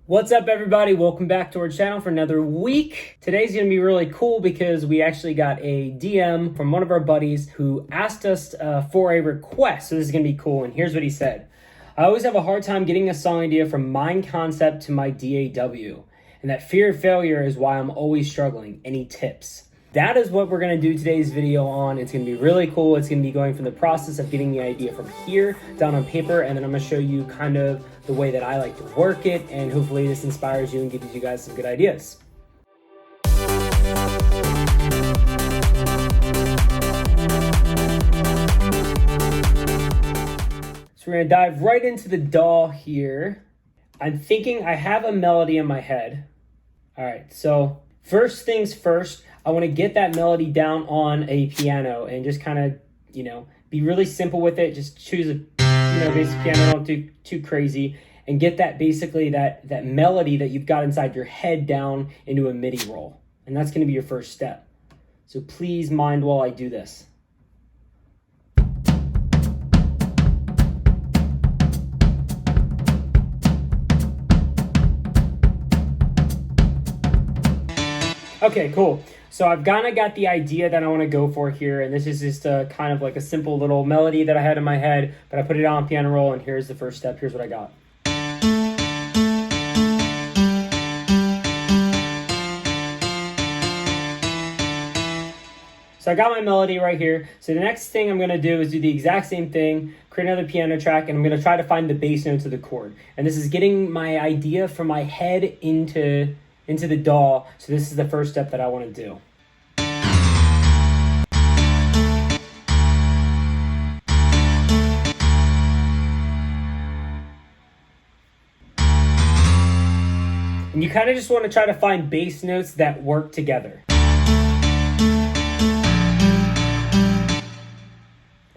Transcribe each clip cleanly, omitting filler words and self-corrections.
What's up, everybody? Welcome back to our channel for another week. Today's gonna be really cool because we actually got a DM from one of our buddies who asked us for a request. So this is gonna be cool, and here's what he said. I always have a hard time getting a song idea from mind concept to my DAW, and that fear of failure is why I'm always struggling. Any tips? That is what we're gonna do today's video on. It's gonna be really cool. It's gonna be going from the process of getting the idea from here down on paper, and then I'm gonna show you kind of the way that I like to work it, and hopefully this inspires you and gives you guys some good ideas. So we're gonna dive right into the DAW here. I'm thinking I have a melody in my head. All right, so first things first, I want to get that melody down on a piano and just kind of, be really simple with it. Just choose a, basic piano, don't do too crazy, and get that basically that melody that you've got inside your head down into a MIDI roll. And that's going to be your first step. So please mind while I do this. Okay, cool. So I've kind of got the idea that I want to go for here, and this is just a kind of like a simple little melody that I had in my head, but I put it on piano roll, and here's the first step. Here's what I got. So I got my melody right here. So the next thing I'm gonna do is do the exact same thing, create another piano track, and I'm gonna try to find the bass notes of the chord. And this is getting my idea from my head into the DAW. So this is the first step that I want to do. And you kind of just want to try to find bass notes that work together.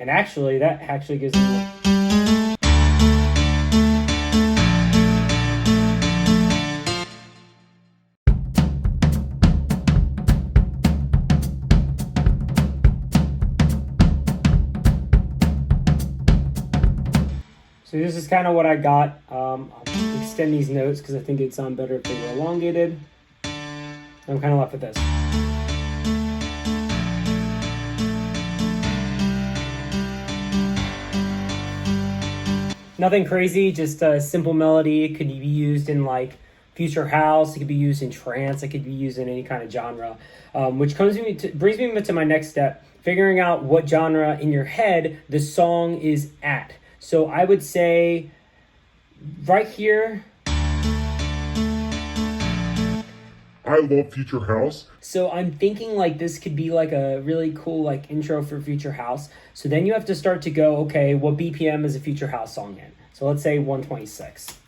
And actually, that actually gives me So this is kind of what I got. I'll extend these notes because I think it'd sound better if they were elongated. I'm kind of left with this. Nothing crazy, just a simple melody. It could be used in like future house. It could be used in trance. It could be used in any kind of genre, which brings me to my next step, figuring out what genre in your head the song is at. So I would say right here. I love Future House. So I'm thinking like this could be like a really cool like intro for Future House. So then you have to start to go, okay, what BPM is a Future House song in? So let's say 126.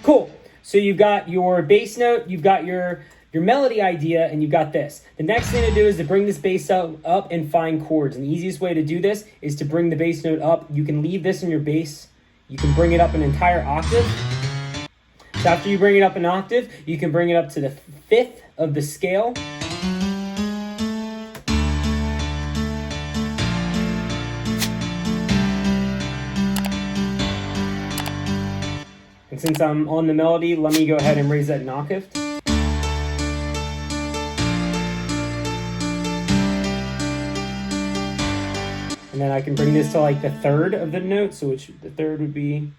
Cool. So you've got your bass note, you've got your melody idea, and you've got this. The next thing to do is to bring this bass up and find chords. And the easiest way to do this is to bring the bass note up. You can leave this in your bass. You can bring it up an entire octave. So after you bring it up an octave, you can bring it up to the 5th of the scale. And since I'm on the melody, let me go ahead and raise that an octave. And then I can bring this to like the 3rd of the note, so which the 3rd would be.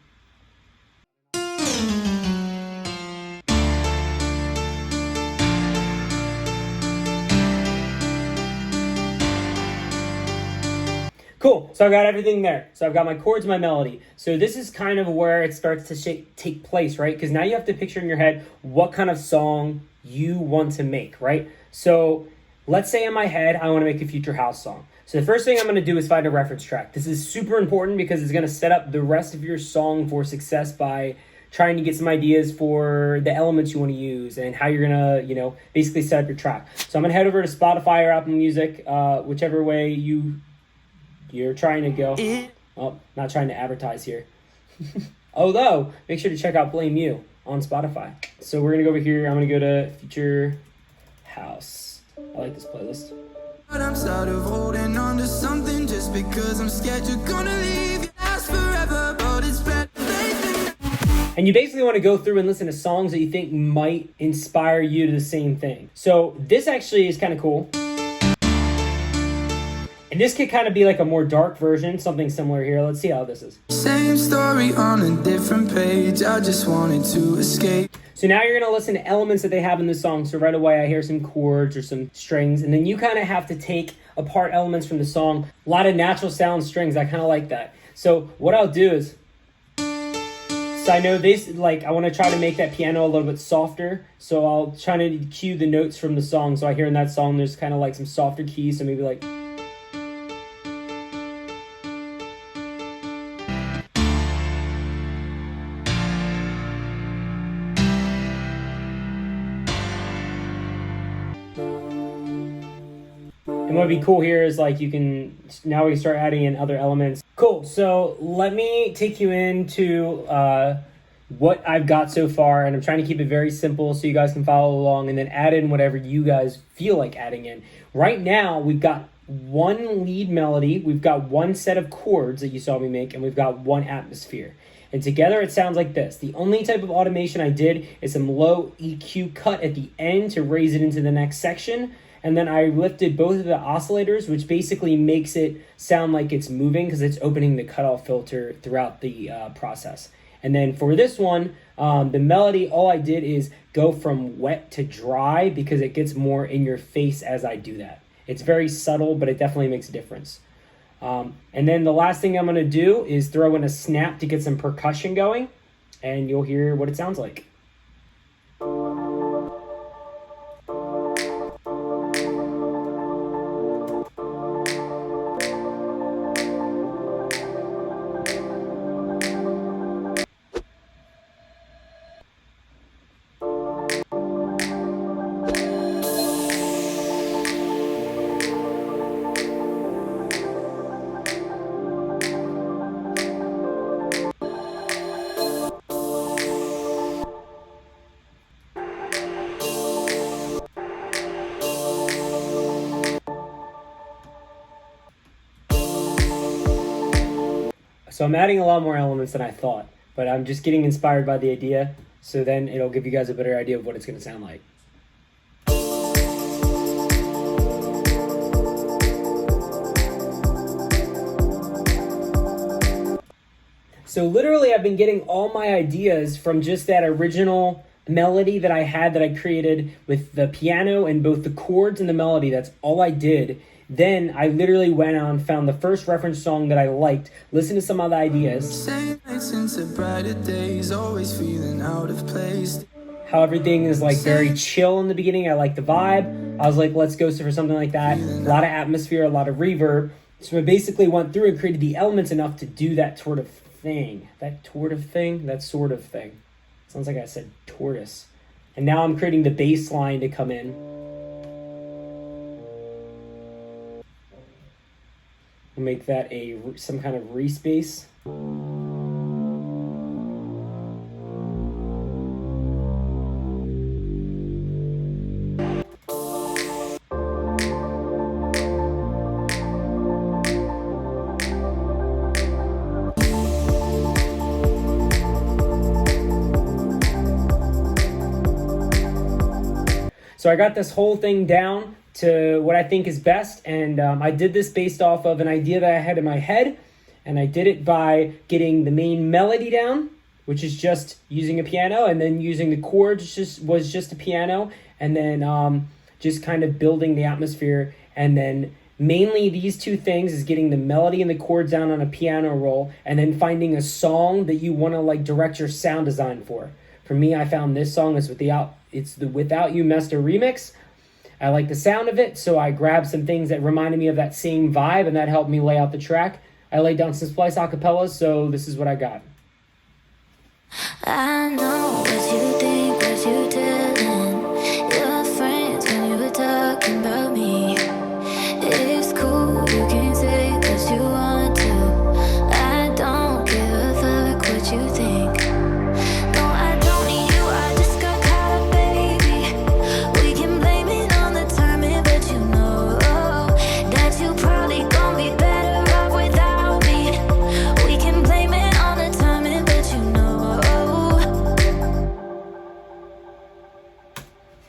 Cool, so I've got everything there. So I've got my chords, my melody. So this is kind of where it starts to take place, right? Because now you have to picture in your head what kind of song you want to make, right? So let's say in my head, I want to make a Future House song. So the first thing I'm going to do is find a reference track. This is super important because it's going to set up the rest of your song for success by trying to get some ideas for the elements you want to use and how you're going to, basically set up your track. So I'm going to head over to Spotify or Apple Music, whichever way you're trying to go. Oh, not trying to advertise here. Although, make sure to check out Blame You on Spotify. So we're going to go over here. I'm going to go to Future House. I like this playlist. But I'm tired of holding on to something just because I'm scared you're gonna leave. You last forever, but it's better. And you basically want to go through and listen to songs that you think might inspire you to the same thing. So this actually is kind of cool. And this could kind of be like a more dark version, something similar here. Let's see how this is. Same story on a different page. I just wanted to escape. So now you're going to listen to elements that they have in the song. So right away I hear some chords or some strings. And then you kind of have to take apart elements from the song. A lot of natural sound strings. I kind of like that. So what I'll do is, so I know this, like I want to try to make that piano a little bit softer. So I'll try to cue the notes from the song. So I hear in that song there's kind of like some softer keys. So maybe like... And what would be cool here is like you can, now we can start adding in other elements. Cool, so let me take you into what I've got so far, and I'm trying to keep it very simple so you guys can follow along and then add in whatever you guys feel like adding in. Right now, we've got one lead melody, we've got one set of chords that you saw me make, and we've got one atmosphere. And together it sounds like this. The only type of automation I did is some low EQ cut at the end to raise it into the next section. And then I lifted both of the oscillators, which basically makes it sound like it's moving because it's opening the cutoff filter throughout the process. And then for this one, the melody, all I did is go from wet to dry because it gets more in your face as I do that. It's very subtle, but it definitely makes a difference. And then the last thing I'm going to do is throw in a snap to get some percussion going, and you'll hear what it sounds like. So I'm adding a lot more elements than I thought, but I'm just getting inspired by the idea, so then it'll give you guys a better idea of what it's going to sound like. So literally I've been getting all my ideas from just that original melody that I had that I created with the piano and both the chords and the melody. That's all I did. Then I literally went on, found the first reference song that I liked, listened to some other ideas. How everything is like very chill in the beginning. I like the vibe. I was like, let's go for something like that. A lot of atmosphere, a lot of reverb. So I basically went through and created the elements enough to do that sort of thing. That sort of thing. Sounds like I said tortoise. And now I'm creating the bass line to come in. We'll make that some kind of respace. So I got this whole thing down to what I think is best, and I did this based off of an idea that I had in my head, and I did it by getting the main melody down, which is just using a piano, and then using the chords was just a piano, and then just kind of building the atmosphere, and then mainly these two things is getting the melody and the chords down on a piano roll, and then finding a song that you want to like direct your sound design for. For me, I found this song is the Without You Mester remix. I like the sound of it, so I grabbed some things that reminded me of that same vibe, and that helped me lay out the track. I laid down some splice acapellas, so this is what I got. I know what you think, what you telling your friends when you were talking about me. It's cool, you can say what you want to. I don't give a fuck what you think.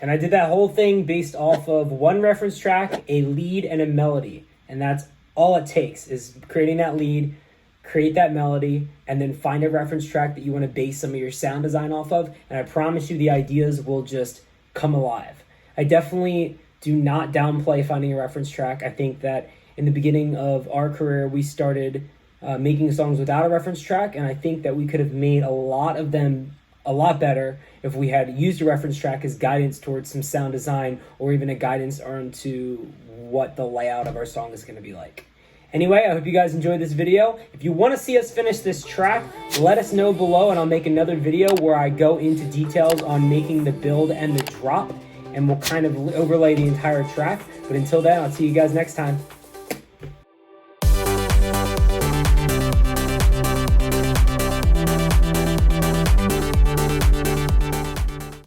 And I did that whole thing based off of one reference track, a lead, and a melody. And that's all it takes, is creating that lead, create that melody, and then find a reference track that you want to base some of your sound design off of. And I promise you the ideas will just come alive. I definitely do not downplay finding a reference track. I think that in the beginning of our career, we started making songs without a reference track, and I think that we could have made a lot of them a lot better if we had used a reference track as guidance towards some sound design, or even a guidance onto what the layout of our song is going to be like. Anyway, I hope you guys enjoyed this video. If you want to see us finish this track, let us know below, and I'll make another video where I go into details on making the build and the drop, and we'll kind of overlay the entire track. But until then, I'll see you guys next time.